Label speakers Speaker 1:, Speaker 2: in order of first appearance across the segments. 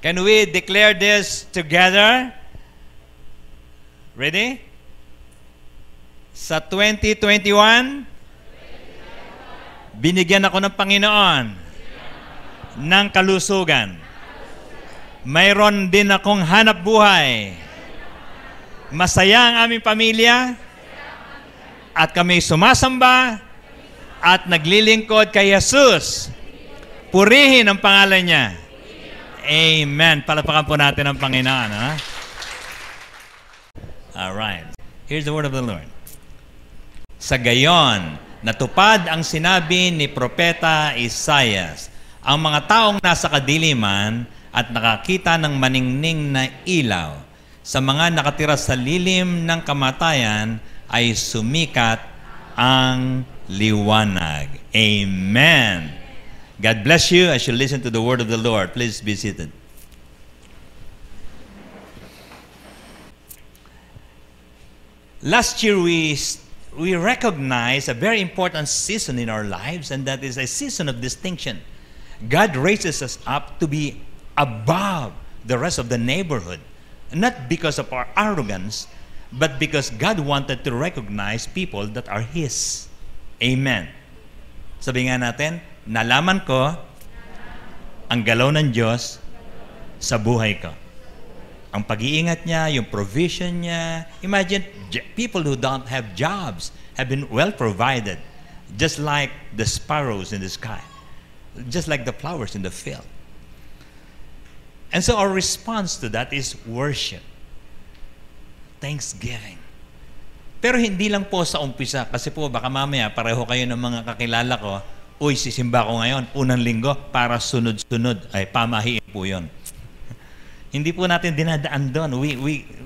Speaker 1: Can we declare this together? Ready? Sa 2021, binigyan ako ng Panginoon ng kalusugan. Mayroon din akong hanap buhay. Masaya ang aming pamilya at kami sumasamba at naglilingkod kay Jesus. Purihin ang pangalan niya. Amen. Palapakan po natin ang Panginoon. Ha? Alright. Here's the word of the Lord. Sa gayon, natupad ang sinabi ni Propeta Isaias. Ang mga taong nasa kadiliman at nakakita ng maningning na ilaw, sa mga nakatira sa lilim ng kamatayan ay sumikat ang liwanag. Amen. God bless you as you listen to the word of the Lord. Please be seated. Last year we recognized a very important season in our lives, and that is a season of distinction. God raises us up to be above the rest of the neighborhood, not because of our arrogance, but because God wanted to recognize people that are His. Amen. Sabihin nga natin, nalaman ko ang galaw ng Diyos sa buhay ko. Ang pag-iingat niya, yung provision niya. Imagine, people who don't have jobs have been well provided, just like the sparrows in the sky, just like the flowers in the field. And so our response to that is worship, thanksgiving. Pero hindi lang po sa umpisa, kasi po baka mamaya pareho kayo ng mga kakilala ko, uy, sisimba ko ngayon, unang linggo, para sunod-sunod, ay pamahiin po yun. Hindi po natin dinadaan doon.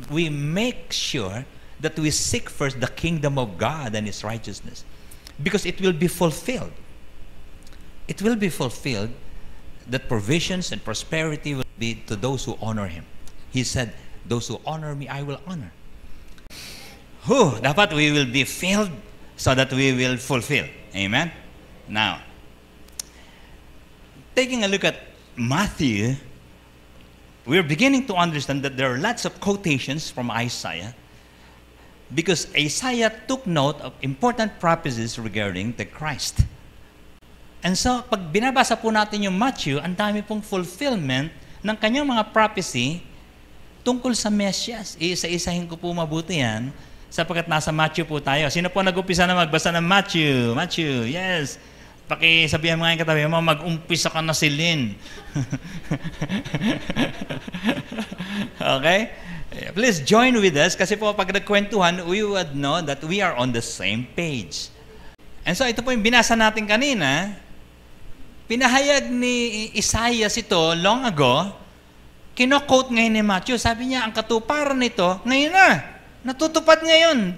Speaker 1: We make sure that we seek first the kingdom of God and His righteousness, because it will be fulfilled. It will be fulfilled that provisions and prosperity will be to those who honor Him. He said, those who honor me, I will honor. Dapat we will be filled so that we will fulfill. Amen? Now, taking a look at Matthew, we're beginning to understand that there are lots of quotations from Isaiah, because Isaiah took note of important prophecies regarding the Christ. And so, pag binabasa po natin yung Matthew, ang dami pong fulfillment ng kanyang mga prophecy tungkol sa Mesias. Isa-isahin ko po mabuti yan, sapagkat nasa Matthew po tayo. Sino po nag-umpisa na magbasa ng Matthew? Matthew, yes. Pakisabihan mga yung katabi, mag-umpisa ka na silin. Okay? Please join with us, kasi po pag nagkwentuhan, we would know that we are on the same page. And so ito po yung binasa natin kanina. Pinahayag ni Isaiah ito long ago, kino-quote ngayon ni Matthew. Sabi niya, ang katuparan nito, ngayon na, natutupad ngayon.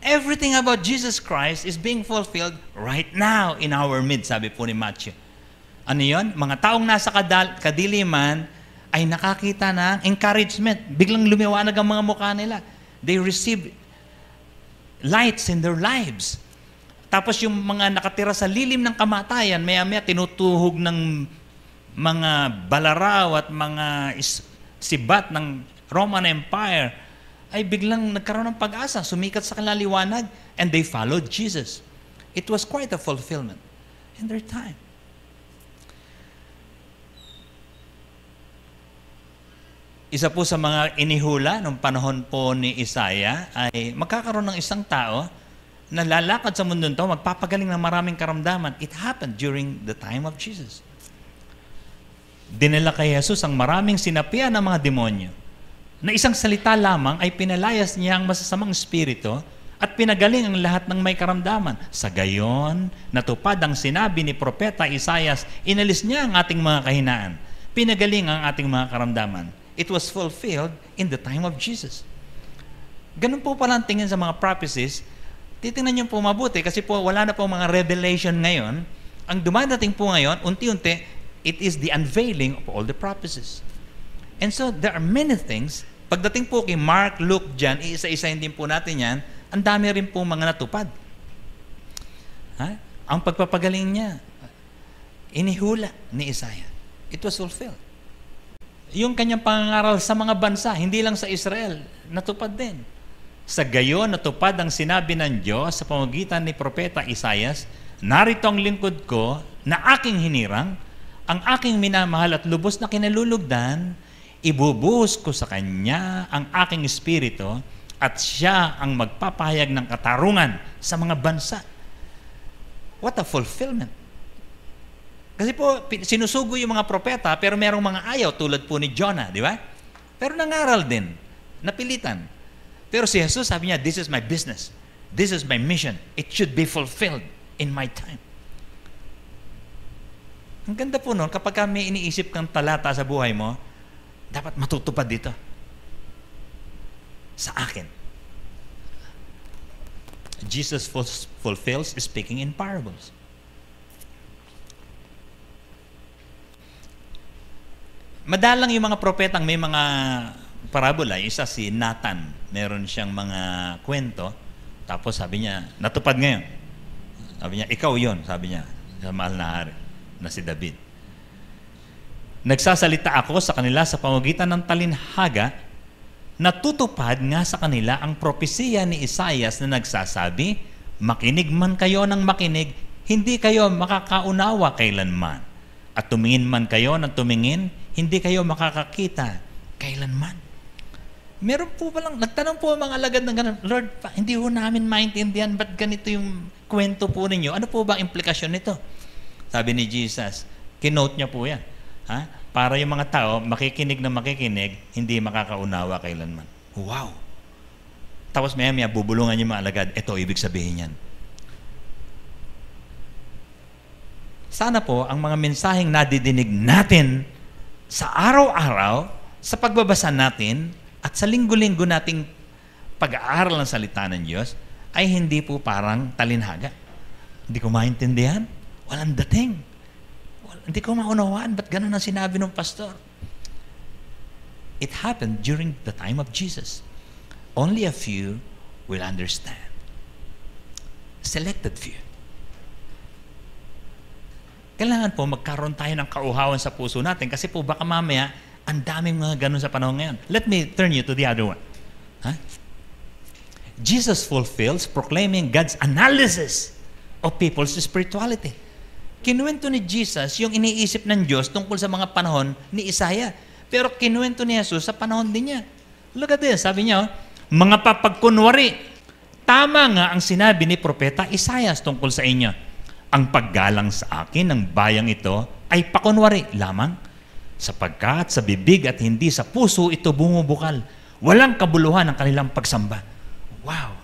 Speaker 1: Everything about Jesus Christ is being fulfilled right now in our midst, sabi po ni Matthew. Ano yun? Mga taong nasa kadiliman ay nakakita ng encouragement. Biglang lumiwanag ang mga mukha nila. They receive lights in their lives. Tapos yung mga nakatira sa lilim ng kamatayan, maya-maya tinutuhog ng mga balaraw at mga sibat ng Roman Empire, ay biglang nagkaroon ng pag-asa, sumikat sa kanilang liwanag, and they followed Jesus. It was quite a fulfillment in their time. Isa po sa mga inihula nung panahon po ni Isaiah ay magkakaroon ng isang tao na lalakad sa mundo nito, magpapagaling ng maraming karamdaman. It happened during the time of Jesus. Dinala kay Jesus ang maraming sinapian ng mga demonyo, na isang salita lamang ay pinalayas niya ang masasamang espiritu at pinagaling ang lahat ng may karamdaman. Sa gayon, natupad ang sinabi ni Propeta Isaias, inalis niya ang ating mga kahinaan, pinagaling ang ating mga karamdaman. It was fulfilled in the time of Jesus. Ganun po pala ang tingin sa mga prophecies. Titingnan niyo po mabuti, kasi po wala na po mga revelation ngayon. Ang dumadating po ngayon, unti-unti, it is the unveiling of all the prophecies. And so, there are many things. Pagdating po kay Mark, Luke, John, iisa-isahin din po natin yan, ang dami rin po mga natupad. Ang pagpapagaling niya, inihula ni Isaiah. It was fulfilled. yung kanyang pangangaral sa mga bansa, hindi lang sa Israel, natupad din. Sa gayon, natupad ang sinabi ng Diyos sa pamamagitan ni Propeta Isaias, narito ang lingkod ko na aking hinirang, ang aking minamahal at lubos na kinalulugdan, ibubuhos ko sa kanya ang aking espiritu at siya ang magpapahayag ng katarungan sa mga bansa. What a fulfillment! Kasi po, sinusugo yung mga propeta, pero merong mga ayaw tulad po ni Jonah, di ba? Pero nangaral din, napilitan. Pero si Jesus, sabi niya, this is my business. This is my mission. It should be fulfilled in my time. Ang ganda po nun, kapag may iniisip kang talata sa buhay mo, dapat matutupad dito. Sa akin. Jesus fulfills speaking in parables. Madalang yung mga propetang may mga parabola. Isa si Nathan, meron siyang mga kwento. Tapos sabi niya, natupad ngayon. Sabi niya, ikaw yon, sabi niya, sa mahal na hari, na si David. Nagsasalita ako sa kanila sa pamamagitan ng talinhaga, natutupad nga sa kanila ang propesiya ni Isaias na nagsasabi, makinig man kayo ng makinig, hindi kayo makakaunawa kailanman. At tumingin man kayo ng tumingin, hindi kayo makakakita kailanman. Meron po palang, nagtanong po ang mga alagad ng gano'n, Lord, hindi po namin maintindihan, ba't ganito yung kwento po ninyo? Ano po ba ang implikasyon nito? Sabi ni Jesus, kinote niya po yan. Ha? Para yung mga tao, makikinig na makikinig, hindi makakaunawa kailanman. Wow! Tapos maya-maya, bubulungan yung mga alagad, ito ibig sabihin yan. Sana po, ang mga mensaheng nadidinig natin sa araw-araw, sa pagbabasa natin, at sa linggo-linggo nating pag-aaral ng salita ng Diyos, ay hindi po parang talinhaga. Hindi ko maintindihan. Walang dating. Hindi ko maunawaan. Ba't ganun ang sinabi ng pastor? It happened during the time of Jesus. Only a few will understand. Selected few. Kailangan po magkaroon tayo ng kauhawan sa puso natin kasi po baka mamaya ang daming mga ganun sa panahon ngayon. Let me turn you to the other one. Huh? Jesus fulfills proclaiming God's analysis of people's spirituality. Kinuwento ni Jesus yung iniisip ng Diyos tungkol sa mga panahon ni Isaiah. Pero kinuwento ni Jesus sa panahon din niya. Look at this. Sabi niya, mga papagkunwari, tama nga ang sinabi ni Propeta Isaiah tungkol sa inyo. Ang paggalang sa akin ng bayang ito ay pakunwari lamang sapagkat sa bibig at hindi sa puso ito bumubukal. Walang kabuluhan ang kanilang pagsamba. Wow!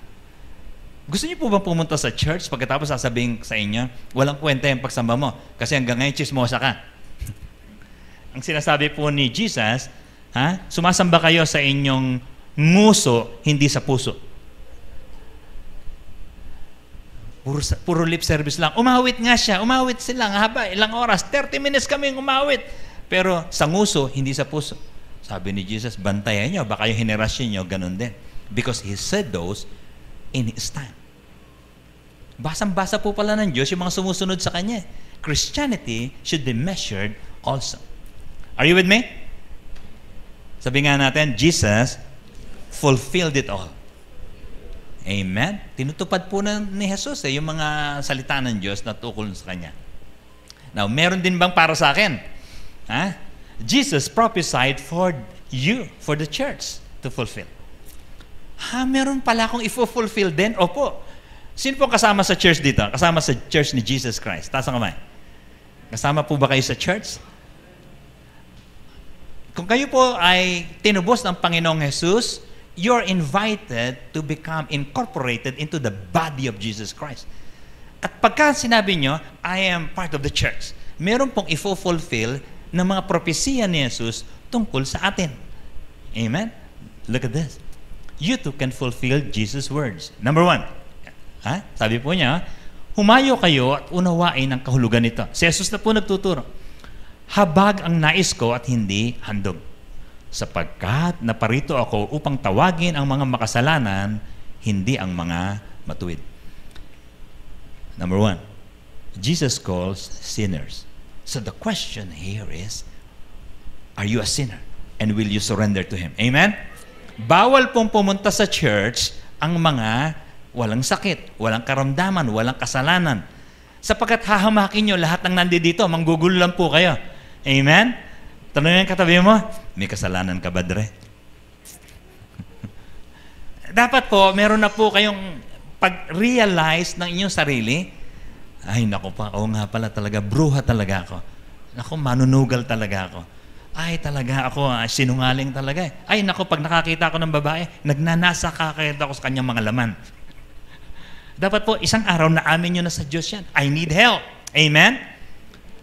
Speaker 1: Gusto niyo po ba pumunta sa church pagkatapos sasabihin sa inyo, walang kwenta yung pagsamba mo kasi hanggang ngayon chismosa ka? Ang sinasabi po ni Jesus, sumasamba kayo sa inyong nguso, hindi sa puso. Puro lip service lang. Umawit nga siya. Umawit sila. Haba, ilang oras. 30 minutes kami umawit. Pero sa nguso, hindi sa puso. Sabi ni Jesus, bantayan nyo. Baka yung henerasyon nyo, ganun din. Because He said those in His time. Basang-basa po pala ng Diyos yung mga sumusunod sa Kanya. Christianity should be measured also. Are you with me? Sabi nga natin, Jesus fulfilled it all. Amen? Tinutupad po ni Jesus yung mga salita ng Diyos na tukol sa Kanya. Now, meron din bang para sa akin? Jesus prophesied for you, for the church to fulfill. Meron pala akong i-fulfill din? Opo. Sino po kasama sa church dito? Kasama sa church ni Jesus Christ? Taas ang kamay. Kasama po ba kayo sa church? Kung kayo po ay tinubos ng Panginoong Jesus, you're invited to become incorporated into the body of Jesus Christ. At pagka sinabi nyo, I am part of the church, meron pong i-fulfill ng mga propesiya ni Jesus tungkol sa atin. Amen? Look at this. You too can fulfill Jesus' words. Number 1. Sabi po niya, humayo kayo at unawain ang kahulugan nito. Si Jesus na po nagtuturo. Habag ang nais ko at hindi handog. Sapagkat naparito ako upang tawagin ang mga makasalanan, hindi ang mga matuwid. Number 1, Jesus calls sinners. So the question here is, are you a sinner? And will you surrender to Him? Amen? Bawal pong pumunta sa church ang mga walang sakit, walang karamdaman, walang kasalanan. Sapagkat hahamakin nyo lahat ng nandito, manggugulo lang po kayo. Amen? Tanongin katabi mo, may kasalanan ka ba, Dre? Dapat po, meron na po kayong pag-realize ng inyong sarili. Ay, naku pa, oo nga pala talaga, bruha talaga ako. Naku, manunugal talaga ako. Ay, talaga ako, sinungaling talaga. Ay, naku, pag nakakita ako ng babae, nagnanasa kakakita ako sa kanyang mga laman. Dapat po, isang araw na amin nyo na sa Diyos yan. I need help. Amen?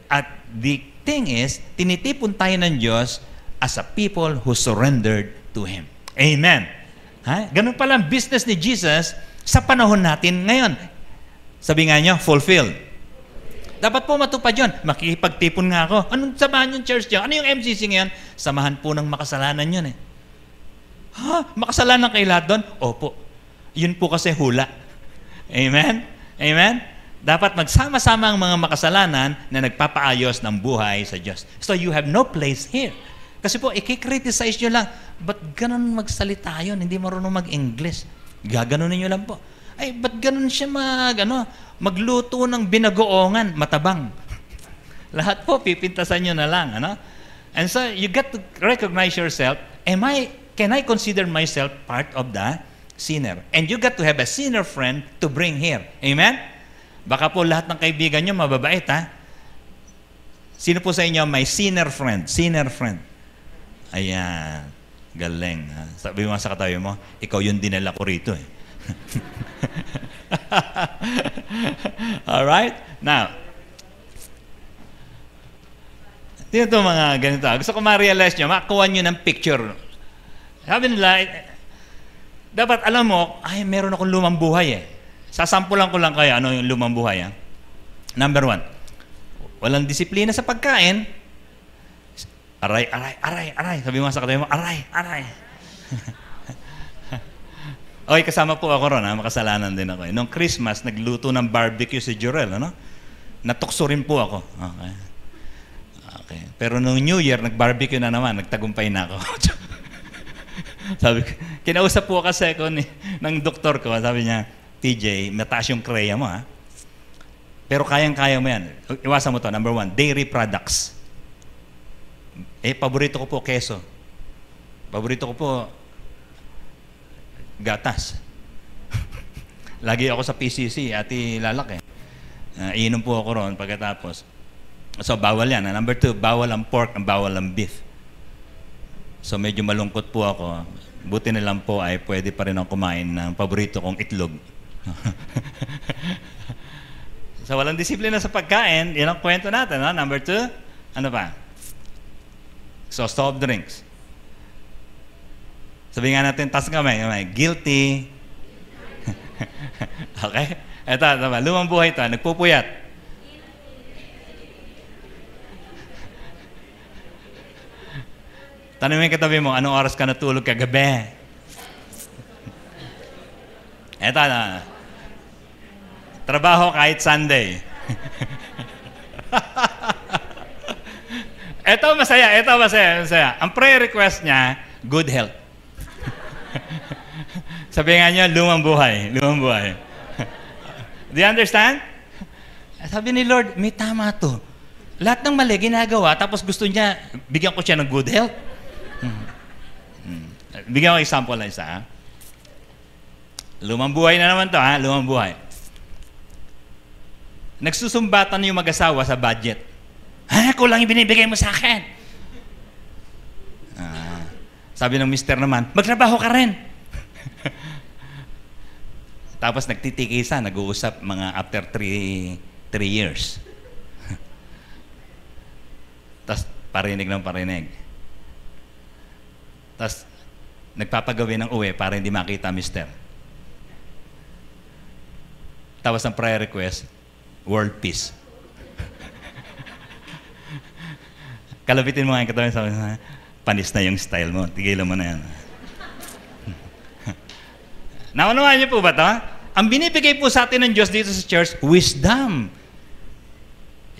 Speaker 1: At the thing is, tinitipon tayo ng Diyos as a people who surrendered to Him. Amen? Ha? Ganun pala ang business ni Jesus sa panahon natin ngayon. Sabi nga nyo, fulfilled. Dapat po matupad yun. Makikipagtipon nga ako. Anong samahan yung church nyo? Ano yung MCC ngayon? Samahan po ng makasalanan yun eh. Ha? Makasalanan kayo lahat doon? Opo. Yun po kasi hula. Amen? Amen? Dapat magsama-sama ang mga makasalanan na nagpapaayos ng buhay sa Diyos. So you have no place here. Kasi po, ikikriticize nyo lang, ba't ganun magsalita yun? Hindi marunong mag-English. Gaganunin nyo lang po. Ay, ba't ganun siya magluto ng binagoongan, matabang. Lahat po, pipintasan nyo na lang. And so, you get to recognize yourself, can I consider myself part of the sinner? And you got to have a sinner friend to bring here. Amen? Baka po lahat ng kaibigan nyo mababait, ha? Sino po sa inyo may sinner friend? Sinner friend. Ayan. Galing. Ha? Sabi mo sa katabi mo, ikaw yung dinala ko rito eh. Alright? Now, dito mga ganito. Gusto ko ma-realize nyo, makakuha nyo ng picture. Sabi nila, dapat alam mo, ay meron akong lumang buhay eh. Sasampulan ko lang kayo ano yung lumang buhay. Ha? Number 1, walang disiplina sa pagkain. Aray, aray, aray, aray. Sabi mo sa katabi mo, aray, aray. Okay, kasama po ako ron, ha? Makasalanan din ako. Noong Christmas, nagluto ng barbecue si Jorel, ano? Natukso rin po ako. Okay. Okay. Pero noong New Year, nag-barbecue na naman, nagtagumpay na ako. Sabi ko, kinausap po kasi ako ng doktor ko, sabi niya, TJ, mataas yung kreya mo, ha? Pero kayang-kaya mo yan. Iwasan mo to. Number 1, dairy products. Paborito ko po keso. Paborito ko po gatas. Lagi ako sa PCC, ati lalaki. Iinom po ako ron pagkatapos. So, bawal yan. Number 2, bawal ang pork, ang bawal ang beef. So, medyo malungkot po ako. Buti na lang po ay pwede pa rin ako kumain ng paborito kong itlog. So, walang disiplina sa pagkain. Yan ang kwento natin. Ha? Number 2, ano pa? So, soft drinks. Sabi nga natin, tas kamay, guilty. Okay? Ito, lumang buhay ito, nagpupuyat. Tanungin katabi mo, anong oras ka natulog kagabi? Ito, trabaho kahit Sunday. Ito masaya. Ang prayer request niya, good health. Sabi nga niya, lumang buhay. Do you understand? Sabi ni Lord, may tama to. Lahat ng mali ginagawa, tapos gusto niya, bigyan ko siya ng good health. Bigyan ko example na isa. Ha? Lumang buhay na naman to, ha? Lumang buhay. Nagsusumbatan yung mag-asawa sa budget. Kulang yung binibigay mo sa akin. Sabi ng mister naman, magtrabaho ka rin. Tapos nagtitikisa, nag-uusap mga after 3 years. Tapos parinig. Tapos nagpapagawin ng uwi para hindi makita mister. Tapos ang prayer request, world peace. Kalabitin mo nga yung katawan, sabi na, panis na yung style mo, tigilan mo na yan. Naunawaan niyo po ba ito? Ang binibigay po sa atin ng Diyos dito sa church, wisdom.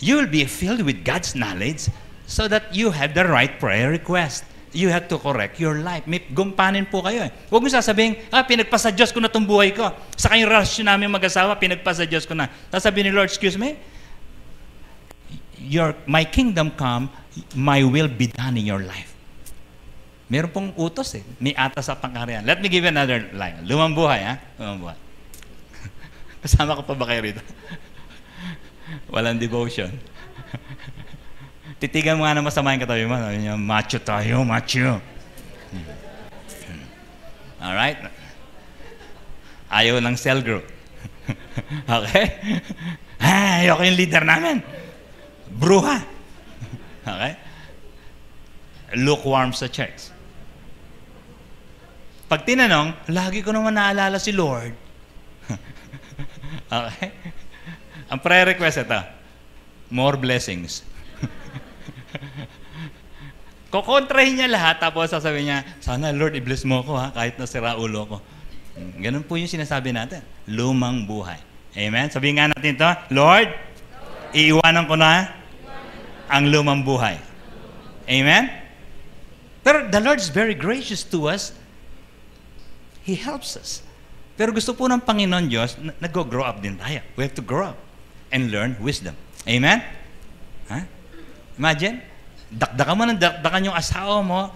Speaker 1: You will be filled with God's knowledge so that you have the right prayer request. you have to correct your life. May gumpanin po kayo eh. Huwag mo sasabihin, pinagpasa Diyos ko na itong buhay ko. Sa kayong relasyon namin mag-asawa, pinagpasa Diyos ko na. Tapos sabihin ni Lord, excuse me, my kingdom come, my will be done in your life. Meron pong utos eh. May atas sa pangkaharian. Let me give you another line. Lumang buhay, ha? Lumang buhay. Kasama ko pa ba kayo rito? Walang devotion. Titigan mo nga na masama yung katabi mo. Sabi niya, macho tayo, macho. Alright? Ayaw ng cell group. Okay? Ayoko yung leader namin. Bruha. Okay? Lukewarm sa church. Pag tinanong, lagi ko naman naalala si Lord. Okay? Ang prayer request ito, more blessings. Kukontrahin niya lahat, tapos sasabihin niya, sana Lord, i-bless mo ako ha, kahit nasira ulo ko. Ganun po yung sinasabi natin. Lumang buhay. Amen? Sabihin nga natin ito, Lord, iiwanan ko na ang lumang buhay. Amen? Pero the Lord is very gracious to us. He helps us. Pero gusto po ng Panginoon Diyos, nag-grow up din tayo. We have to grow up and learn wisdom. Amen? Huh? Imagine, dakdakan mo ng dakdakan yung asawa mo,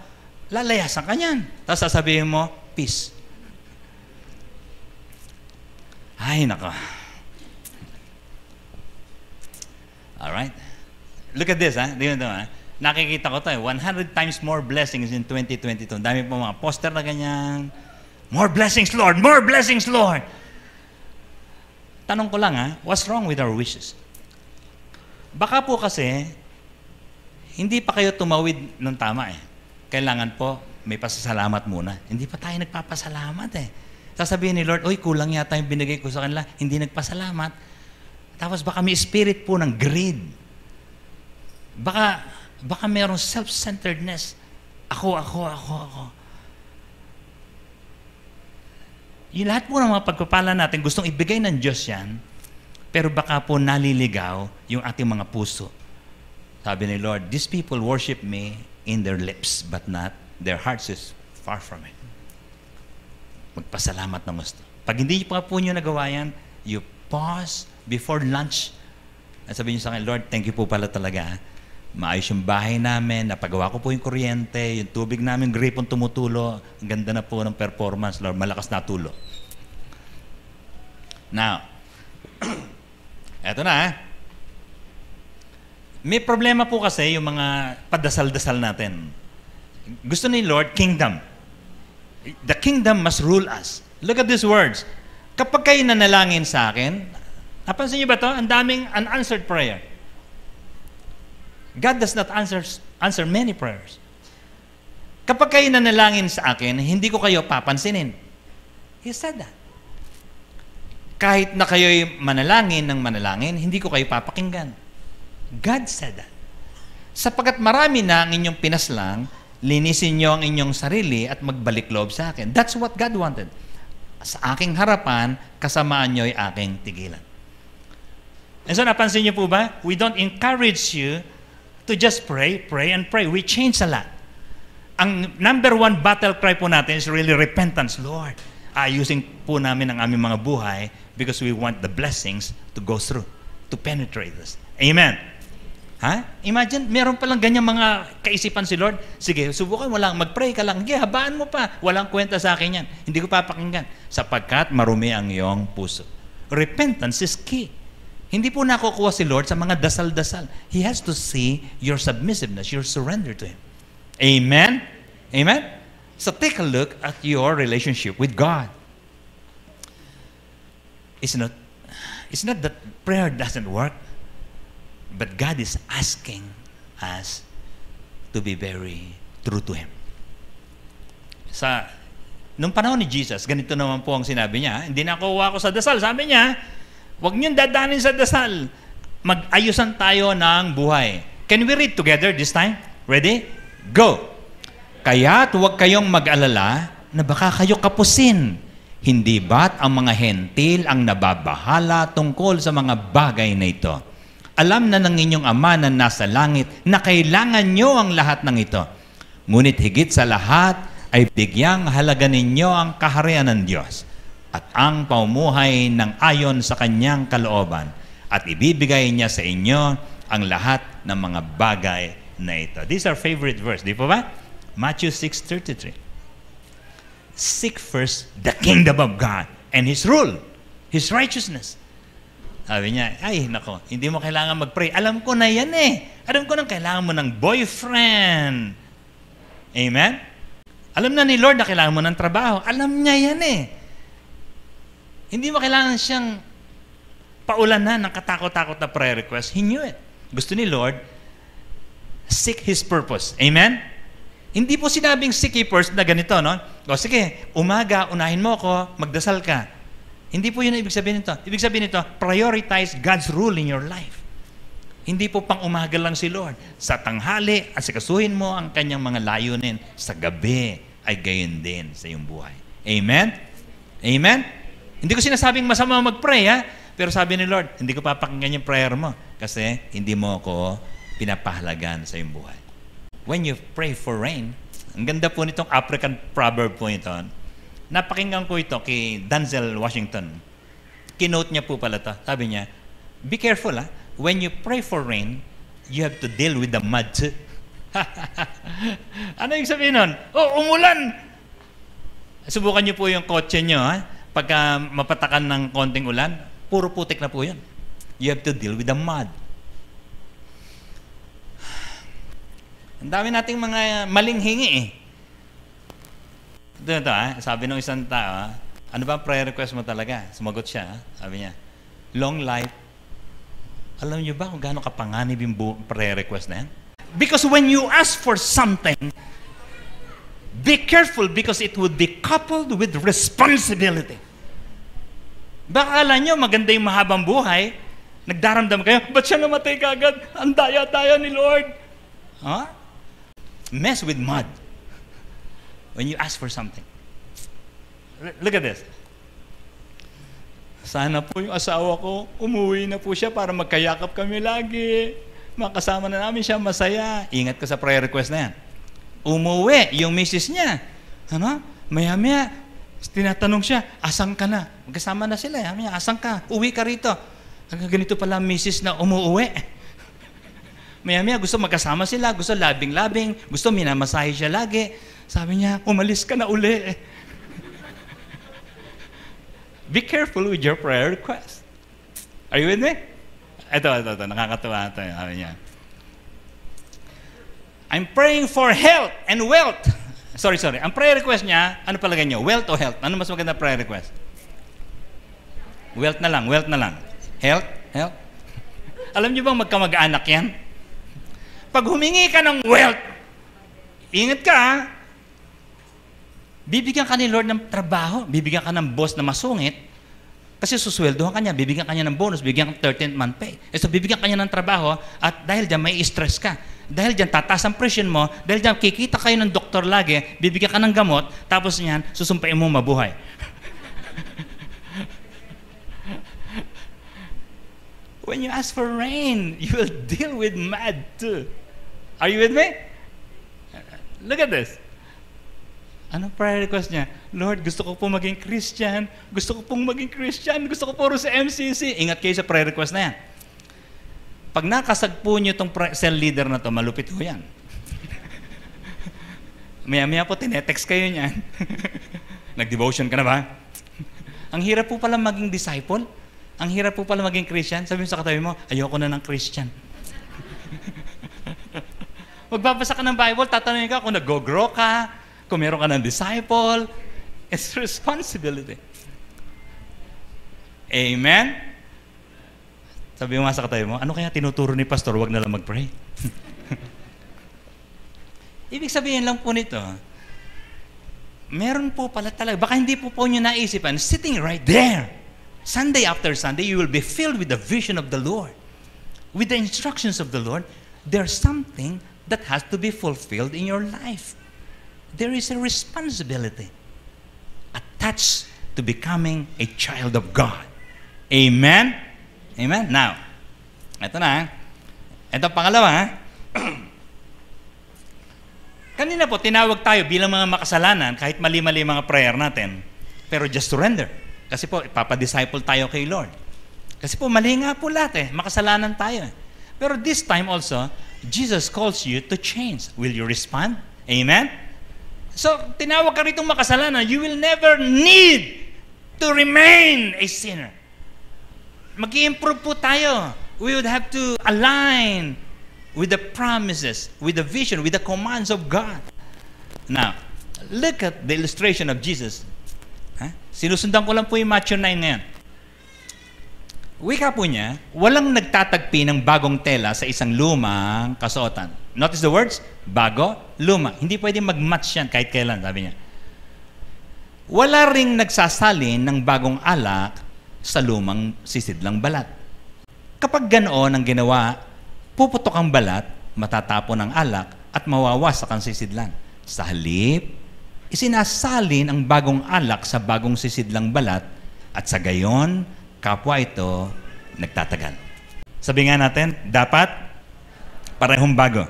Speaker 1: lalayasan ka niyan. Tapos sasabihin mo, peace. Ay, nako. Alright? Look at this, ha? Tingnan ito, ha? Nakikita ko tayo, 100 times more blessings in 2022. Dami po mga poster na ganyan. More blessings, Lord! More blessings, Lord! Tanong ko lang, ha? What's wrong with our wishes? Baka po kasi, hindi pa kayo tumawid ng tama eh. Kailangan po, may pasasalamat muna. Hindi pa tayo nagpapasalamat eh. Sasabihin ni Lord, oy, kulang yata yung binigay ko sa kanila. Hindi nagpasalamat. Tapos baka may spirit po ng greed. Baka mayroong self-centeredness. Ako. Yung lahat po ng mga pagpapala natin, gustong ibigay ng Diyos yan, pero baka po naliligaw yung ating mga puso. Sabi ni Lord, these people worship me in their lips, but not, their hearts is far from it. Magpasalamat ng gusto. Pag hindi pa po nyo nagawa yan, you pause before lunch. At sabihin nyo sa akin, Lord, thank you po pala talaga. Maayos yung bahay namin, napagawa ko po yung kuryente, yung tubig namin, gripon tumutulo. Ang ganda na po ng performance, Lord, malakas na tulo. Now, eto na, may problema po kasi yung mga padasal-dasal natin. Gusto ni Lord, kingdom. The kingdom must rule us. Look at these words. Kapag kayo nanalangin sa akin, napansin niyo ba ito? Ang daming unanswered prayer. God does not answer many prayers. Kapag kayo nanalangin sa akin, hindi ko kayo papansinin. He said that. Kahit na kayo'y manalangin ng manalangin, hindi ko kayo papakinggan. God said that. Sapagkat marami na ang inyong pinaslang, linisin niyo ang inyong sarili at magbalik loob sa akin. That's what God wanted. Sa aking harapan, kasamaan niyo ay aking tigilan. And so napansin niyo po ba? We don't encourage you to just pray and pray. We change a lot. Ang number one battle cry po natin is really repentance. Lord, ayusin po namin ang aming mga buhay because we want the blessings to go through, to penetrate us. Amen. Ha? Imagine, meron palang ganyan mga kaisipan si Lord. Sige, subukan mo lang, mag-pray ka lang. Sige, habaan mo pa. Walang kwenta sa akin yan. Hindi ko papakinggan. Sapagkat marumi ang iyong puso. Repentance is key. Hindi po nakukuha si Lord sa mga dasal-dasal. He has to see your submissiveness, your surrender to Him. Amen? Amen? So take a look at your relationship with God. It's not that prayer doesn't work, but God is asking us to be very true to Him. Nung panahon ni Jesus, ganito naman po ang sinabi niya, hindi nakuha ko sa dasal. Sabi niya, huwag niyong dadanin sa dasal. Mag-ayusan tayo ng buhay. Can we read together this time? Ready? Go! Kaya't huwag kayong mag-alala na baka kayo kapusin. Hindi ba't ang mga hentil ang nababahala tungkol sa mga bagay na ito? Alam na ng inyong Ama na nasa langit na kailangan nyo ang lahat ng ito. Ngunit higit sa lahat ay bigyang halaga ninyo ang kaharian ng Diyos at ang pamumuhay ng ayon sa kanyang kalooban, at ibibigay niya sa inyo ang lahat ng mga bagay na ito. These are favorite verse, di po ba? Matthew 6:33. Seek first the kingdom of God and His rule, His righteousness. Sabi niya, ay nako, hindi mo kailangan mag-pray. Alam ko na yan eh. Alam ko na kailangan mo ng boyfriend. Amen? Alam na ni Lord na kailangan mo ng trabaho. Alam niya yan eh. Hindi mo kailangan siyang paulanan ng katakot-takot na prayer request. He knew it. Gusto ni Lord, seek His purpose. Amen? Hindi po sinabing seek Ye first na ganito, no? O sige, umaga, unahin mo ako, magdasal ka. Hindi po yun ang ibig sabihin nito. Ibig sabihin nito, prioritize God's rule in your life. Hindi po pang umaga lang si Lord. Sa tanghali, asikasuhin mo ang kanyang mga layunin. Sa gabi, ay gayon din sa iyong buhay. Amen? Amen? Hindi ko sinasabing masama mag-pray, ha? Pero sabi ni Lord, hindi ko papakinggan yung prayer mo kasi hindi mo ako pinapahalagan sa iyong buhay. When you pray for rain, ang ganda po nitong African proverb po ito. Napakinggan ko ito kay Denzel Washington. Kinote niya po pala ito. Sabi niya, be careful, ha? When you pray for rain, you have to deal with the mud too. Ano yung sabihin nun? Oh, umulan! Subukan niyo po yung kotse niyo, ha? Pagka mapatakan ng konting ulan, puro putik na po yun. You have to deal with the mud. Ang dami nating mga maling hingi eh. Ito, sabi ng isang tao, ano ba ang prayer request mo talaga? Sumagot siya, sabi niya, long life. Alam niyo ba kung gaano kapanganib yung prayer request na yan? Because when you ask for something, be careful because it would be coupled with responsibility. Baka akala nyo maganda yung mahabang buhay, nagdaramdam kayo, ba't siya namatay kagad? Ang daya-daya ni Lord. Huh? Mess with mud when you ask for something. Look at this. Sana po yung asawa ko, umuwi na po siya para magkayakap kami lagi. Makasama na namin siya, masaya. Ingat ka sa prayer request na yan. Umuwi yung misis niya. Ano? Maya-maya, tinatanong siya, asan ka na? Magkasama na sila. Maya, asan ka? Uwi ka rito. Ganito pala misis na umuwi. Maya-maya, gusto magkasama sila, gusto labing-labing, gusto minamasahe siya lagi. Sabi niya, umalis ka na uli. Be careful with your prayer request. Are you with me? Ito, nakakatawa ito. Sabi niya, I'm praying for health and wealth. Sorry. Ang prayer request niya, ano palagay niyo? Wealth o health? Ano mas maganda prayer request? Wealth na lang. Health? Alam niyo bang magkamag-anak yan? Pag humingi ka ng wealth, ingat ka, ha? Bibigyan ka ni Lord ng trabaho, bibigyan ka ng boss na masungit, kasi susweldohan ka niya, bibigyan ka niya ng bonus, bibigyan ka 13th month pay. So bibigyan ka niya ng trabaho, at dahil dyan may stress ka, dahil dyan tataas ang presyon mo, dahil dyan kikita kayo ng doktor lagi, bibigyan ka ng gamot, tapos niyan, susumpain mo mabuhay. When you ask for rain, you will deal with mud too. Are you with me? Look at this. Ano prayer request niya? Lord, gusto ko pong maging Christian. Gusto ko puro sa MCC. Ingat kayo sa prayer request na yan. Pag nakasagpo niyo itong cell leader na to, malupit ho yan. Maya-maya po, tinetext kayo niyan. Nag-devotion ka na ba? Ang hirap po pala maging disciple. Ang hirap po pala maging Christian. Sabi mo sa katabi mo, ayoko na ng Christian. Magbabasa ka ng Bible, tatanungin ka kung nag-grow ka, kung meron ka ng disciple. It's responsibility. Amen? Sabi mo nga sa katabi mo, ano kaya tinuturo ni pastor, wag na lang mag-pray? Ibig sabihin lang po nito, meron po pala talaga, baka hindi po nyo naisipan, sitting right there, Sunday after Sunday, you will be filled with the vision of the Lord. With the instructions of the Lord, there's something that has to be fulfilled in your life. There is a responsibility attached to becoming a child of God. Amen? Amen? Now, ito na. Ito pangalawa. Kanina po, tinawag tayo bilang mga makasalanan, kahit mali-mali mga prayer natin, pero just surrender. Kasi po, ipapadisciple tayo kay Lord. Kasi po, mali nga po lahat makasalanan tayo. Pero this time also, Jesus calls you to change. Will you respond? Amen? So, tinawag ka ritong makasalanan, you will never need to remain a sinner. Mag-i-improve po tayo. We would have to align with the promises, with the vision, with the commands of God. Now, look at the illustration of Jesus. Sinusundan ko lang po yung Matthew 9 ngayon. Wika po niya, walang nagtatagpi ng bagong tela sa isang lumang kasuotan. Notice the words, bago, luma. Hindi pwedeng mag-match yan kahit kailan, sabi niya. Wala ring nagsasalin ng bagong alak sa lumang sisidlang balat. Kapag ganoon ang ginawa, puputok ang balat, matatapon ang alak, at mawawasak ang sisidlan. Sa halip, isinasalin ang bagong alak sa bagong sisidlang balat, at sa gayon, kapwa ito nagtatagal. Sabi nga natin, dapat parehong bago.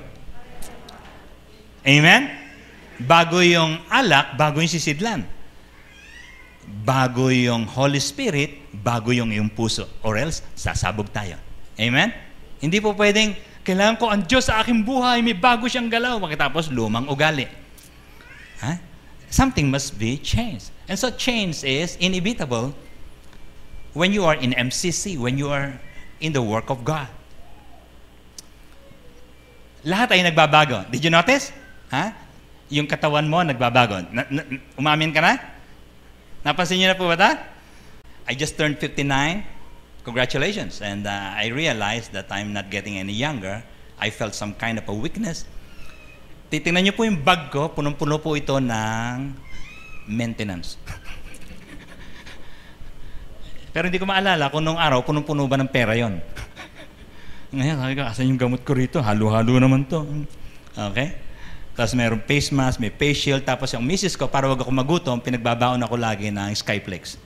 Speaker 1: Amen? Bago yung alak, bago yung sisidlan. Bago yung Holy Spirit, bago yung iyong puso. Or else, sasabog tayo. Amen? Hindi po pwedeng, kailangan ko ang Diyos sa aking buhay, may bago siyang galaw. Pagkatapos, lumang ugali. Something must be changed. And so change is inevitable when you are in MCC, when you are in the work of God. Lahat ay nagbabago. Did you notice? Yung katawan mo nagbabago. Umamin ka na? Napansin niyo na po ba ito? I just turned 59. Congratulations. And I realized that I'm not getting any younger. I felt some kind of a weakness. Titingnan niyo po yung bag ko, punong-puno po ito ng maintenance. Pero hindi ko maalala kung noong araw, punong-puno ba ng pera yon. Ngayon, sabi ko, asan yung gamot ko rito? Halo-halo naman to. Okay? Tapos mayroong face mask, may face shield, tapos yung misis ko, para wag ako magutom, pinagbabaon ako lagi ng Skyplex.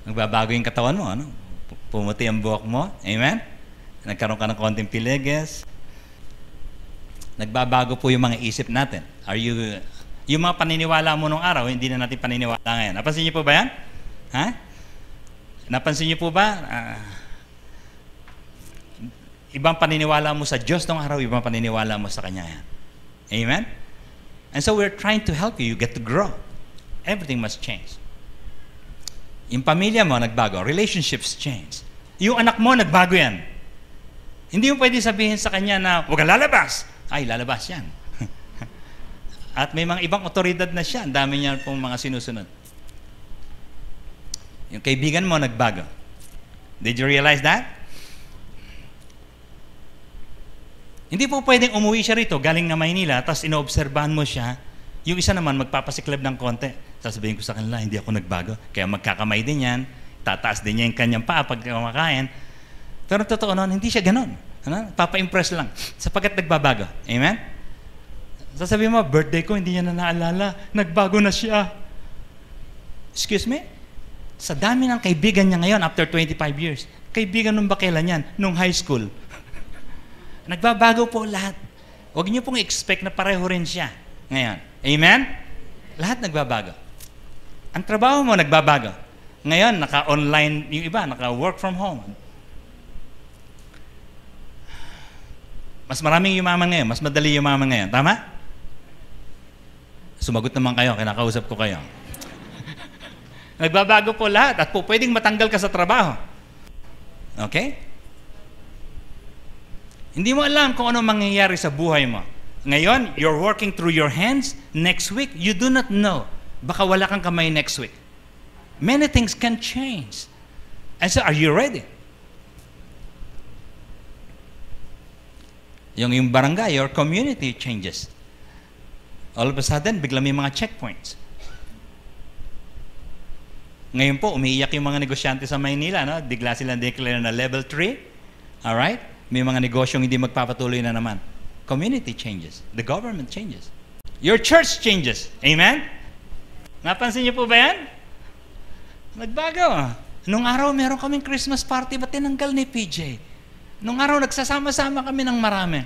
Speaker 1: Nagbabago yung katawan mo, ano? Pumuti ang buhok mo. Amen? Nagkaroon ka ng konting pileges. Nagbabago po yung mga isip natin. Yung mga paniniwala mo nung araw, hindi na natin paniniwala ngayon. Napansin niyo po ba yan? Napansin niyo po ba? Ibang paniniwala mo sa Diyos nung araw, ibang paniniwala mo sa Kanya yan. Amen? And so we're trying to help you. You get to grow. Everything must change. Yung pamilya mo, nagbago. Relationships change. Yung anak mo, nagbago yan. Hindi mo pwede sabihin sa kanya na, huwag kang lalabas. Ay, lalabas yan. At may mga ibang otoridad na siya. Ang dami niya pong mga sinusunod. Yung kaibigan mo, nagbago. Did you realize that? Hindi po pwedeng umuwi siya rito, galing na Maynila, tapos inoobserbahan mo siya. Yung isa naman, magpapasiklab ng konti. Sasabihin ko sa kanila, hindi ako nagbago. Kaya magkakamay din yan. Tataas din niya yung kanyang paa pag kumakain. Pero totoo noon, hindi siya ganon. Papa-impress lang. Sapagkat nagbabago. Amen? Sasabihin mo, birthday ko, hindi niya na naalala. Nagbago na siya. Excuse me? Sa dami ng kaibigan niya ngayon, after 25 years, kaibigan nung ba kailan yan? Nung high school. Nagbabago po lahat. Huwag niyo pong expect na pareho rin siya ngayon. Amen? Lahat nagbabago. Ang trabaho mo nagbabago. Ngayon, naka-online yung iba, naka-work from home. Mas maraming yumaman ngayon, mas madali yumaman ngayon. Tama? Sumagot naman kayo, kinakausap ko kayo. Nagbabago po lahat at po pwedeng matanggal ka sa trabaho. Okay? Hindi mo alam kung ano mangyayari sa buhay mo. Ngayon, you're working through your hands. Next week, you do not know. Baka wala kang kamay next week. Many things can change. And so, are you ready? Yung barangay, your community changes. All of a sudden, bigla may mga checkpoints. Ngayon po, umiiyak yung mga negosyante sa Maynila. No? Bigla silang declare na level 3. Alright? May mga negosyong hindi magpapatuloy na naman. Community changes. The government changes. Your church changes. Amen? Napansin niyo po ba yan? Nagbago. Nung araw, meron kaming Christmas party, ba't tinanggal ni PJ? Nung araw, nagsasama-sama kami ng marami.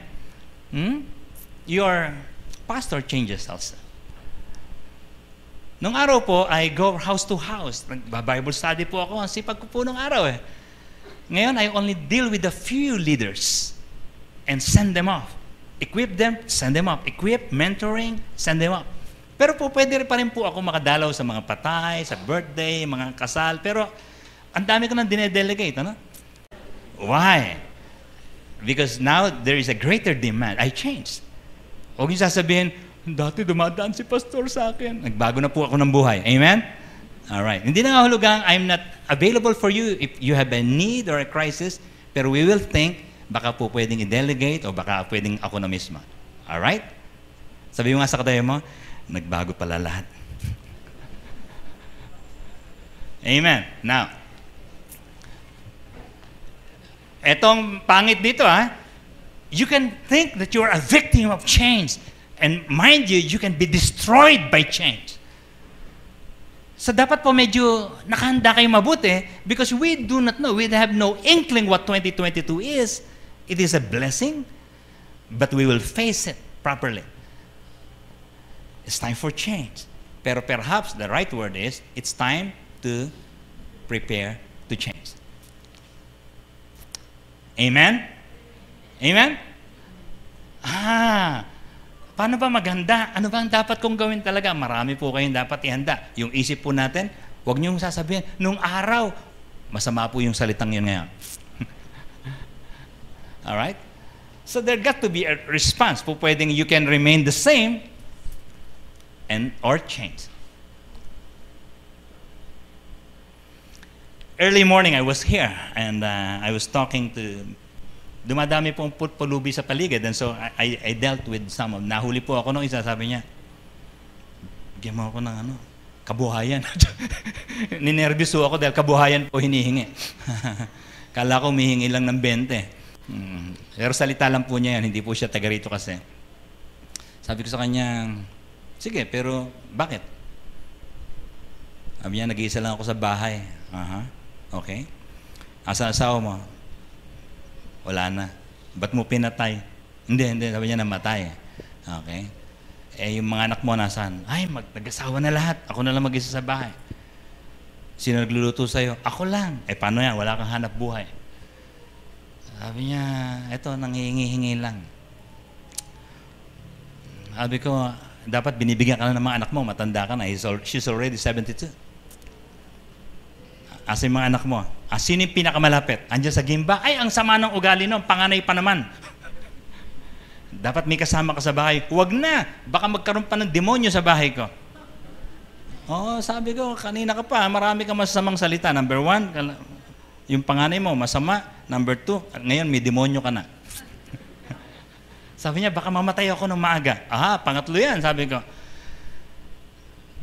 Speaker 1: Your pastor changes also. Nung araw po, I go house to house. Nag-Bible study po ako. Ang sipag ko po nung araw eh. Ngayon, I only deal with a few leaders and send them off. Equip them, send them off. Equip, mentoring, send them off. Pero po, pwede pa rin po ako makadalaw sa mga patay, sa birthday, mga kasal. Pero, ang dami ko nang dinedelegate, ano? Why? Because now, there is a greater demand. I changed. Huwag niyo sasabihin, dati dumadaan si pastor sa akin. Nagbago na po ako ng buhay. Amen? Alright. Hindi na nga hulugang, I'm not available for you if you have a need or a crisis, pero we will think, baka po pwedeng i-delegate o baka pwedeng ako na mismo. Alright? Sabi mo nga sa katayo mo, nagbago pala lahat. Amen. Now, etong pangit dito you can think that you're a victim of change. And mind you, you can be destroyed by change. So dapat po medyo nakahanda kayo mabuti because we do not know, we have no inkling what 2022 is. It is a blessing, but we will face it properly. It's time for change. Pero perhaps the right word is, it's time to prepare to change. Amen? Amen? Paano ba maghanda? Ano ba ang dapat kong gawin talaga? Marami po kayong dapat ihanda. Yung isip po natin, huwag niyong sasabihin, nung araw, masama po yung salitang yun ngayon. Alright? So there got to be a response. Po pwedeng you can remain the same or change. Early morning, I was here and I was talking to dumadami pong pulubi sa paligid. And so, I dealt with some of, nahuli po ako nung isa, sabi niya, bigyan mo ako ng kabuhayan. Ninervous ako dahil kabuhayan po hinihingi. Kala ko humihingi lang ng 20. Pero salita lang po niya yan, hindi po siya taga rito kasi. Sabi ko sa kanya, sige, pero bakit? Sabi niya, nag-iisa lang ako sa bahay. Okay. Asa asawa mo? Wala na. Ba't mo pinatay? Hindi. Sabi niya, namatay. Okay. Yung mga anak mo nasaan? Ay, nag-asawa na lahat. Ako na lang mag-isa sa bahay. Sino nagluluto sa'yo? Ako lang. Paano yan? Wala kang hanap buhay. Sabi niya, eto, nanghihingi-hingi lang. Sabi ko, dapat binibigyan ka na ng mga anak mo. Matanda ka na. She's already 72. Asa yung mga anak mo? Sino yung pinakamalapit? Andiyan sa Gimba? Ay, ang sama ng ugali nun. Panganay pa naman. Dapat may kasama ka sa bahay. Huwag na. Baka magkaroon pa ng demonyo sa bahay ko. Sabi ko, kanina ka pa. Marami ka masasamang salita. Number 1, yung panganay mo, masama. Number 2, ngayon may demonyo ka na. Sabi niya, baka mamatay ako ng maaga. Pangatlo yan. Sabi ko,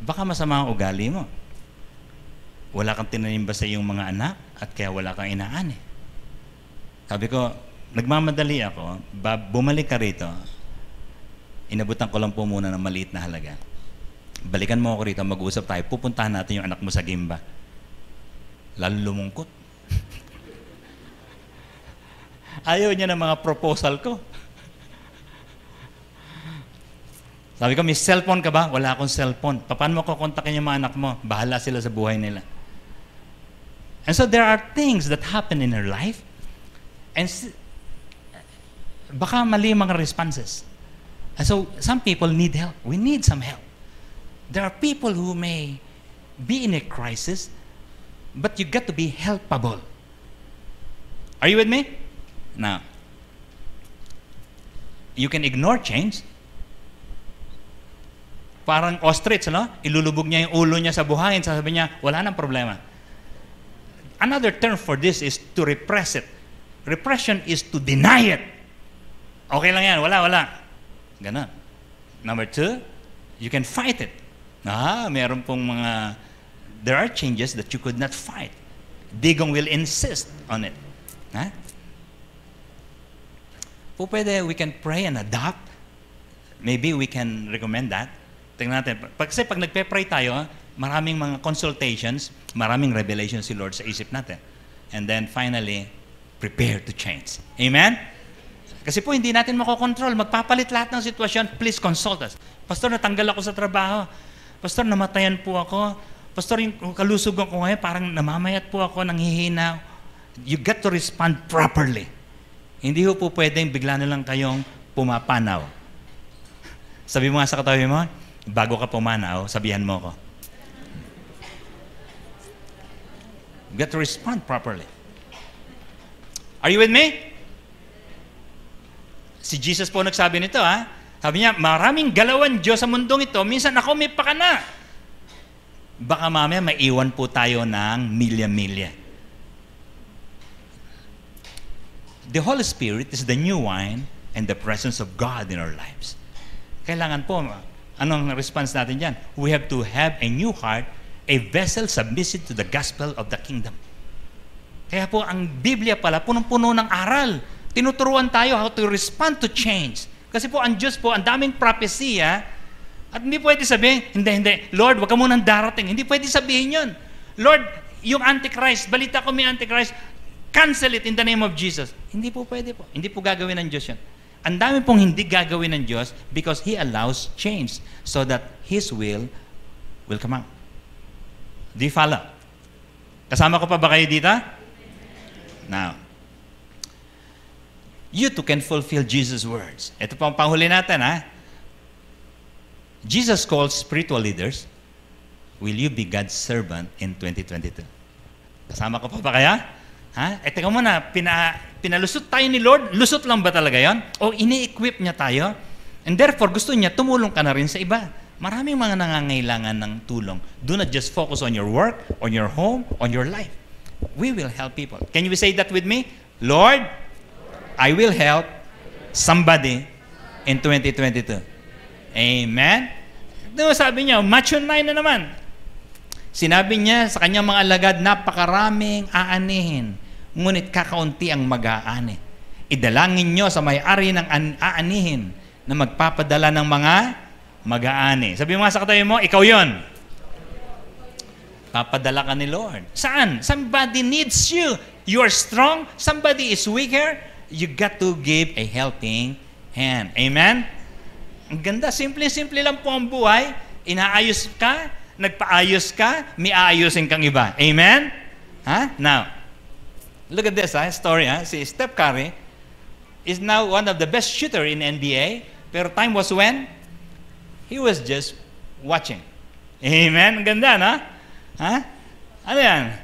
Speaker 1: baka masama ang ugali mo. Wala kang tinanimba sa iyong mga anak at kaya wala kang inaan eh. Sabi ko, nagmamadali ako, bumalik ka rito, inabutan ko lang po muna ng maliit na halaga. Balikan mo ako rito, mag-uusap tayo, pupuntahan natin yung anak mo sa Gimba. Lalo lumungkot. Ayaw niya ng mga proposal ko. Sabi ko, may cellphone ka ba? Wala akong cellphone. Paano mo kukontakin yung mga anak mo? Bahala sila sa buhay nila. And so there are things that happen in her life and baka mali mga responses. And so some people need help. We need some help. There are people who may be in a crisis, but you got to be helpable. Are you with me? Now, you can ignore change. Parang ostrich, ilulubog niya yung ulo niya sa buhayin, sasabihin niya, wala nang problema. Another term for this is to repress it. Repression is to deny it. Okay lang yan, wala. Ganon. Number 2, you can fight it. Meron pong there are changes that you could not fight. Digong will insist on it. Pwede, we can pray and adopt. Maybe we can recommend that. Tingnan natin. Kasi pag nagpe-pray tayo, maraming mga consultations, maraming revelation si Lord sa isip natin. And then finally, prepare to change. Amen? Kasi po hindi natin makokontrol. Magpapalit lahat ng sitwasyon. Please consult us. Pastor, natanggal ako sa trabaho. Pastor, namatayan po ako. Pastor, yung kalusugan ko ngayon, parang namamayat po ako, nanghihina. You get to respond properly. Hindi po pwedeng bigla na lang kayong pumapanaw. Sabi mo nga sa katabi mo, bago ka pumanaw, sabihan mo ko. You get to respond properly. Are you with me? Si Jesus po nagsabi nito, ha? Sabi niya, maraming galawan Diyos sa mundong ito, minsan ako may pakana. Baka mamaya maiwan po tayo ng milya-milya. The Holy Spirit is the new wine and the presence of God in our lives. Kailangan po, anong response natin dyan? We have to have a new heart, a vessel submissive to the gospel of the kingdom. Kaya po, ang Biblia pala, punong-puno ng aral. Tinuturuan tayo how to respond to change. Kasi po, ang Diyos po, ang daming propesya, at hindi pwede sabihin, hindi, Lord, wag ka munang darating. Hindi pwede sabihin yun. Lord, yung Antichrist, balita ko may Antichrist, cancel it in the name of Jesus. Hindi po pwede po. Hindi po gagawin ng Diyos yun. Ang dami pong hindi gagawin ng Diyos because He allows change so that His will come out. Do you follow? Kasama ko pa ba kayo dito? Now, you too can fulfill Jesus' words. Ito pa ang panghuli natin, ha? Jesus calls spiritual leaders, will you be God's servant in 2022? Kasama ko pa ba kaya? Ha? Teka muna, pinalusot tayo ni Lord, lusot lang ba talaga yon? O ini-equip niya tayo? And therefore, gusto niya, tumulong ka na rin sa iba. Maraming mga nangangailangan ng tulong. Do not just focus on your work, on your home, on your life. We will help people. Can you say that with me? Lord, I will help somebody in 2022. Amen? Ito sabi niya, Matthew 9 na naman. Sinabi niya sa kanyang mga alagad, napakaraming aanihin, ngunit kakaunti ang mag-aani. Idalangin niyo sa may-ari ng aanihin na magpapadala ng mga mag-aani. Sabi mo nga sa katabi mo, ikaw yon. Papadala ka ni Lord. Saan? Somebody needs you. You are strong. Somebody is weaker. You got to give a helping hand. Amen? Ang ganda. Simple-simple lang po ang buhay. Inaayos ka, nagpaayos ka, may aayusin kang iba. Amen? Huh? Now, look at this story. Si Steph Curry is now one of the best shooter in NBA. Pero time was when he was just watching. Amen? Ang ganda, no? Ha? Ano yan?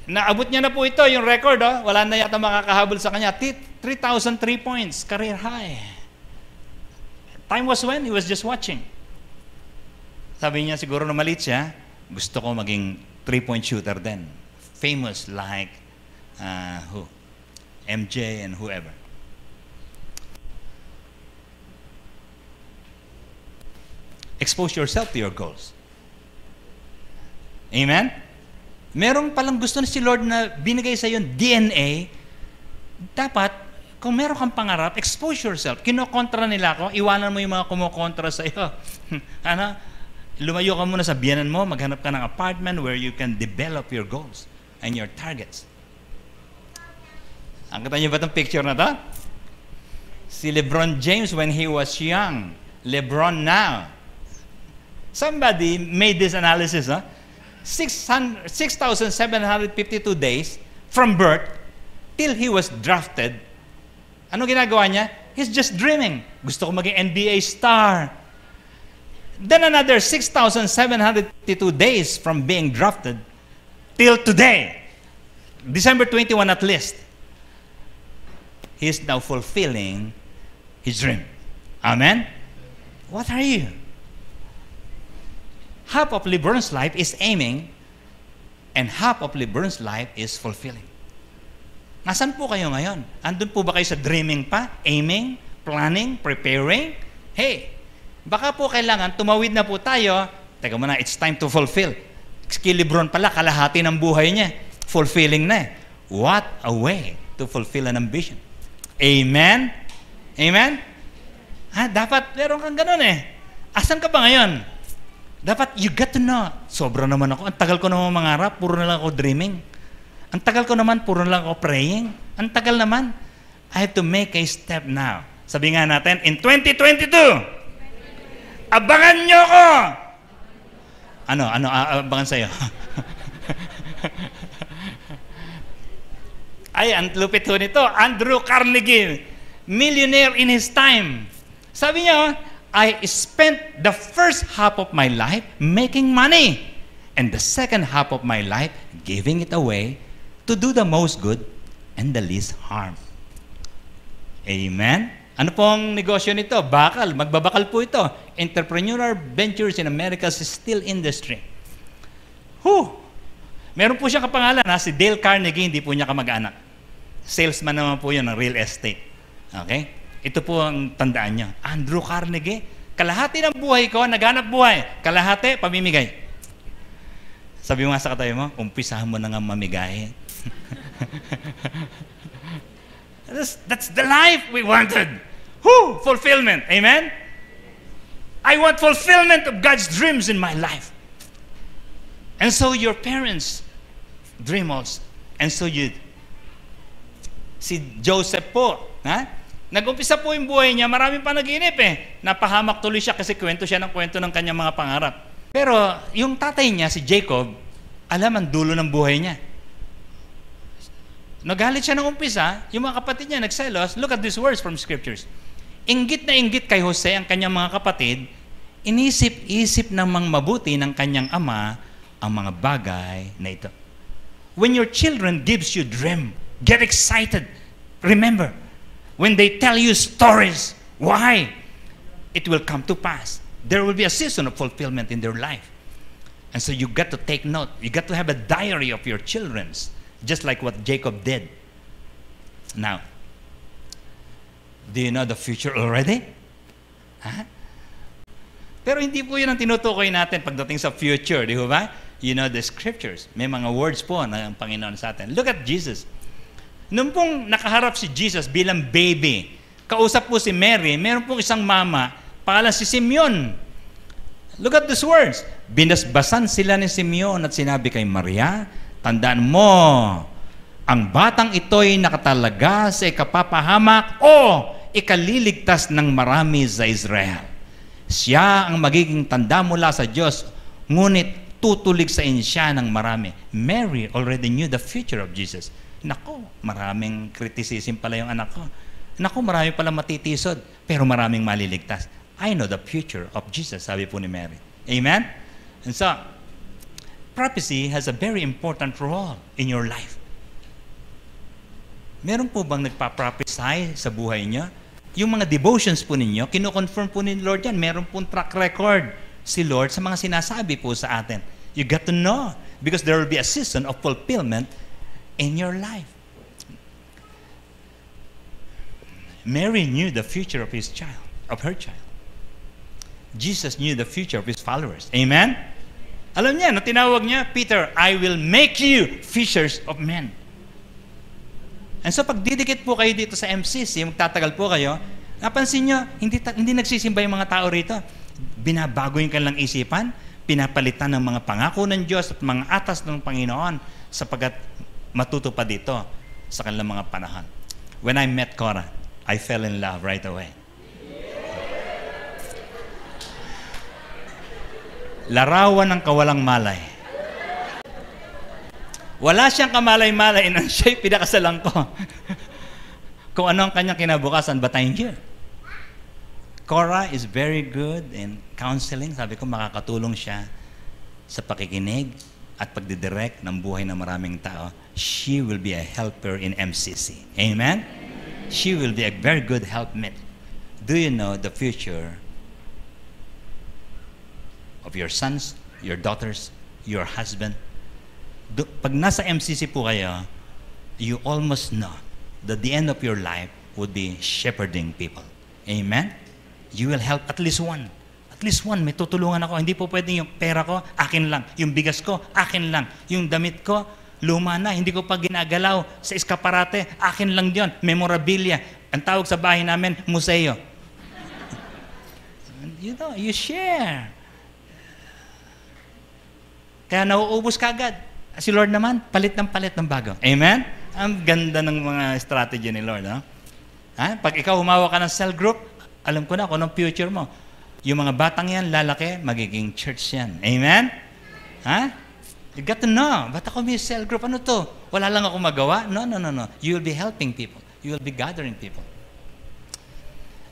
Speaker 1: Naabot niya na po ito, yung record, oh. Wala na yata makakahabol sa kanya. 3,003 points, career high. Time was when he was just watching. Sabi niya, siguro na malit siya, gusto ko maging 3-point shooter din. Famous like who? MJ and whoever. Expose yourself to your goals. Amen? Merong palang gusto na si Lord na binigay sa iyo DNA. Dapat, kung meron kang pangarap, expose yourself. Kinokontra nila ako, iwanan mo yung mga kumukontra sa iyo. Ano? Lumayo ka muna sa biyanan mo, maghanap ka ng apartment where you can develop your goals and your targets. Ang kita niyo ba itong picture na to? Si LeBron James when he was young. LeBron now. Somebody made this analysis, 6,752 days from birth till he was drafted. Ano ginagawa niya? He's just dreaming. Gusto ko maging NBA star. Then another 6,752 days from being drafted till today. December 21 at least. He is now fulfilling his dream. Amen? What are you? Half of LeBron's life is aiming and half of LeBron's life is fulfilling. Nasaan po kayo ngayon? Andun po ba kayo sa dreaming pa? Aiming? Planning? Preparing? Hey, baka po kailangan tumawid na po tayo. Teka muna, it's time to fulfill. Kay LeBron pala, kalahati ng buhay niya. Fulfilling na eh. What a way to fulfill an ambition. Amen? Amen? Dapat meron kang ganun eh. Asan ka ba ngayon? Dapat you got to know. Sobra naman ako. Ang tagal ko naman mangarap. Puro na lang ako dreaming. Ang tagal ko naman, puro lang ako praying. Ang tagal naman. I have to make a step now. Sabi nga natin, in 2022, abangan nyo ko! Ano, abangan sa'yo? Ay, ang lupit ho nito. Andrew Carnegie, millionaire in his time. Sabi niya, I spent the first half of my life making money and the second half of my life giving it away to do the most good and the least harm. Amen? Ano pong negosyo nito? Bakal. Magbabakal po ito. Entrepreneurial Ventures in America's Steel Industry. Meron po siya kapangalan, si Dale Carnegie, hindi po niya kamag-anak. Salesman naman po yun ng real estate. Okay? Ito po ang tandaan niya. Andrew Carnegie, kalahati ng buhay ko, naghanap buhay. Kalahati, pamimigay. Sabi mo nga sa katabi mo, umpisahan mo na nga mamigay. That's the life we wanted. Fulfillment. Amen? I want fulfillment of God's dreams in my life. And so your parents dream also. And so you. Si Joseph po, nag-umpisa po yung buhay niya, marami pa nag-iinip Napahamak tuloy siya kasi kwento siya ng kwento ng kanyang mga pangarap. Pero yung tatay niya, si Jacob, alam ang dulo ng buhay niya. Nagalit siya ng umpisa, yung mga kapatid niya nagselos. Look at these words from scriptures. Inggit na inggit kay Jose ang kanyang mga kapatid, inisip-isip namang mabuti ng kanyang ama ang mga bagay na ito. When your children gives you dream, get excited. Remember, when they tell you stories, why? It will come to pass. There will be a season of fulfillment in their life. And so you got to take note. You got to have a diary of your children's. Just like what Jacob did. Now, do you know the future already? Pero hindi po yun ang tinutukoy natin pagdating sa future, di ba? You know the scriptures. May mga words po ng Panginoon sa atin. Look at Jesus. Nung pong nakaharap si Jesus bilang baby, kausap po si Mary, meron pong isang mama, pangalan si Simeon. Look at these words. Binasbasan sila ni Simeon at sinabi kay Maria, tandaan mo, ang batang ito'y nakatalaga sa ikapapahamak o ikaliligtas ng marami sa Israel. Siya ang magiging tanda mula sa Diyos, ngunit tutulig sa siya ng marami. Mary already knew the future of Jesus. Nako, maraming criticism pala yung anak ko. Nako, marami pala matitisod, pero maraming maliligtas. I know the future of Jesus, sabi po ni Mary. Amen? And so, prophecy has a very important role in your life. Meron po bang nagpa-prophesy sa buhay niyo? Yung mga devotions po ninyo, kino-confirm po ni Lord yan. Meron pong track record si Lord sa mga sinasabi po sa atin. You got to know because there will be a season of fulfillment in your life. Mary knew the future of his child, of her child. Jesus knew the future of his followers. Amen? Alam niya, no, tinawag niya, Peter, I will make you fishers of men. And so pag didikit po kayo dito sa MCC, magtatagal po kayo, napansin niyo, hindi nagsisimba yung mga tao rito. Binabago yung kanilang isipan, pinapalitan ng mga pangako ng Diyos at mga atas ng Panginoon sapagkat matutupad dito sa kanilang mga panahon. When I met Cora, I fell in love right away. Larawan ng kawalang malay. Wala siyang kamalay-malay nang siya'y pinakasalan ko. Kung ano ang kanyang kinabukasan, batayin niya. Cora is very good in counseling. Sabi ko, makakatulong siya sa pakikinig at pagdidirect ng buhay ng maraming tao. She will be a helper in MCC. Amen? She will be a very good helpmate. Do you know the future of your sons, your daughters, your husband? Pag nasa MCC po kayo, you almost know that the end of your life would be shepherding people. Amen? You will help at least one. At least one, may tutulungan ako. Hindi po pwedeng yung pera ko, akin lang. Yung bigas ko, akin lang. Yung damit ko, luma na. Hindi ko pa ginagalaw sa eskaparate, akin lang yun. Memorabilia. Ang tawag sa bahay namin, museo. You know, you share. Kaya nauubos ka agad. Si Lord naman, palit ng bago. Amen? Ang ganda ng mga strategy ni Lord. No? Ha? Pag ikaw humawa ka ng cell group, alam ko na kung anong future mo. Yung mga batang yan, lalaki, magiging church yan. Amen? Ha? You got to know. Ba't ako may cell group? Ano to? Wala lang ako magawa? No. You will be helping people. You will be gathering people.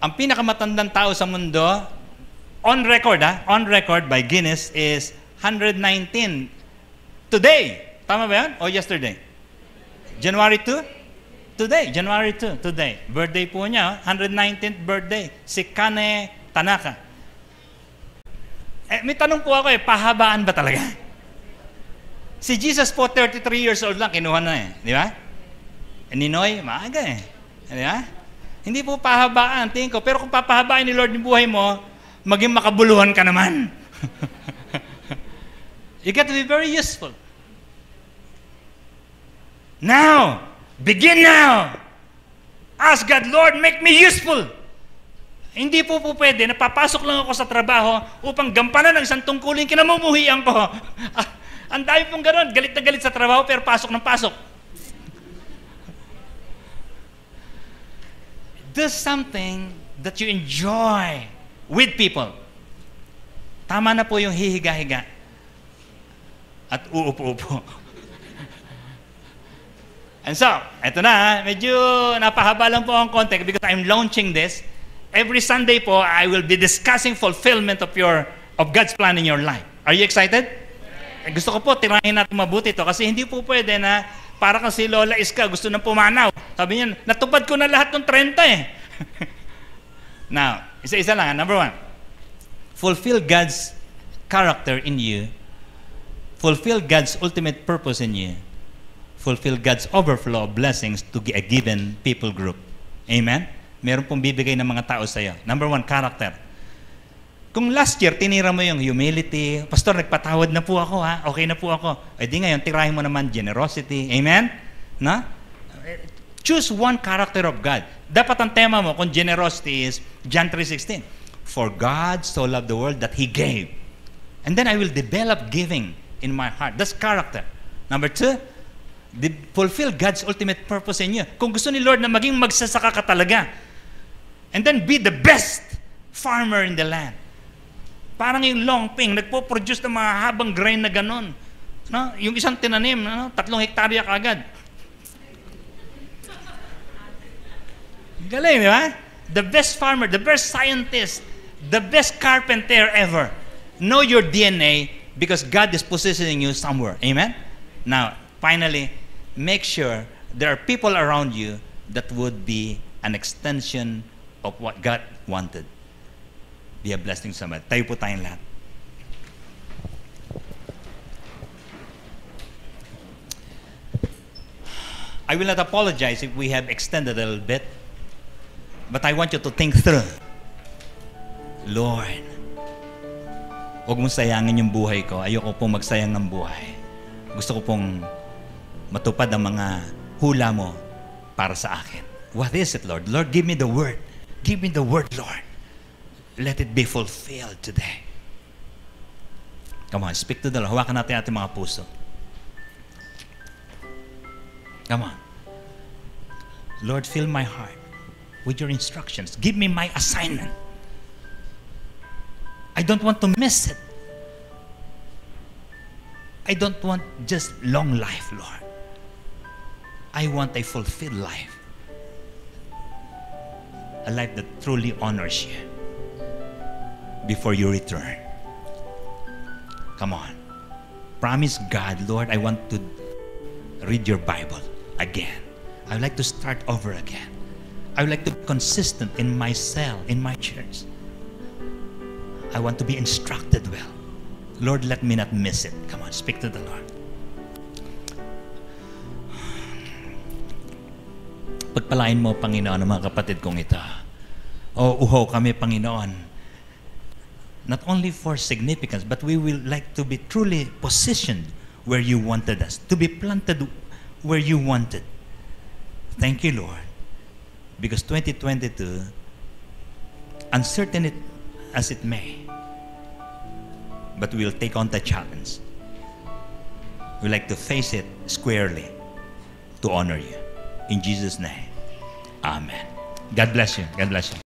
Speaker 1: Ang pinakamatandang tao sa mundo, on record by Guinness, is 119 today. Tama ba yan? O yesterday? January 2? Today, January 2, today. Birthday po niya, 119th birthday. Si Kane Tanaka. May tanong po ako pahabaan ba talaga? Si Jesus po, 33 years old lang, kinuha na Di ba? Ninoy, maaga Di ba? Hindi po pahabaan, tingin ko. Pero kung papahabain ni Lord yung buhay mo, maging makabuluhan ka naman. You got to be very useful. Now, begin now. Ask God, Lord, make me useful. Hindi po pwede, napapasok lang ako sa trabaho upang gampanan ng isang tungkulin kinamumuhian ko. Ang dami pong gano'n, galit na galit sa trabaho pero pasok ng pasok. Do something that you enjoy with people. Tama na po yung hihiga-higa at uupo-upo. And so, eto na, medyo napahaba lang po ang konti because I'm launching this. Every Sunday po, I will be discussing fulfillment of God's plan in your life. Are you excited? Gusto ko po, tirahin natin mabuti ito kasi hindi po pwede na para kasi Lola Iska gusto nang pumanaw. Sabi niya, natupad ko na lahat ng 30 Now, isa-isa lang. Number 1, fulfill God's character in you. Fulfill God's ultimate purpose in you. Fulfill God's overflow of blessings to a given people group. Amen? Meron pong bibigay ng mga tao sa iyo. Number 1, character. Kung last year, tinira mo yung humility, Pastor, nagpatawad na po ako, okay na po ako. E di ngayon, tirahin mo naman generosity. Amen? Na? Choose one character of God. Dapat ang tema mo, kung generosity is John 3:16. For God so loved the world that He gave. And then I will develop giving in my heart. That's character. Number 2, fulfill God's ultimate purpose in you. Kung gusto ni Lord na maging magsasaka ka talaga, and then be the best farmer in the land. Parang yung Longping, nagpo-produce ng mga habang grain na ganon. No? Yung isang tinanim, 3 hektarya kaagad. Galing, di ba? The best farmer, the best scientist, the best carpenter ever. Know your DNA because God is positioning you somewhere. Amen? Now, finally, make sure there are people around you that would be an extension of what God wanted. Be a blessing to somebody. Tayo po tayong lahat. I will not apologize if we have extended a little bit, but I want you to think through. Lord, huwag mong sayangin yung buhay ko. Ayoko pong magsayang ng buhay. Gusto ko pong matupad ang mga hula mo para sa akin. What is it, Lord? Lord, give me the word. Give me the word, Lord. Let it be fulfilled today. Come on, speak to the Lord. Hawakan natin ating mga puso. Come on. Lord, fill my heart with your instructions. Give me my assignment. I don't want to miss it. I don't want just long life, Lord. I want a fulfilled life. A life that truly honors you before you return. Come on. Promise God, Lord, I want to read your Bible again. I would like to start over again. I would like to be consistent in my cell, in my church. I want to be instructed well. Lord, let me not miss it. Come on, speak to the Lord. Pagpalain mo, Panginoon, ang mga kapatid kong ito. Uhaw kami, Panginoon. Not only for significance, but we will like to be truly positioned where you wanted us, to be planted where you wanted. Thank you, Lord. Because 2022, uncertain as it may, but we will take on the challenge. We like to face it squarely to honor you. In Jesus' name, amen. God bless you. God bless you.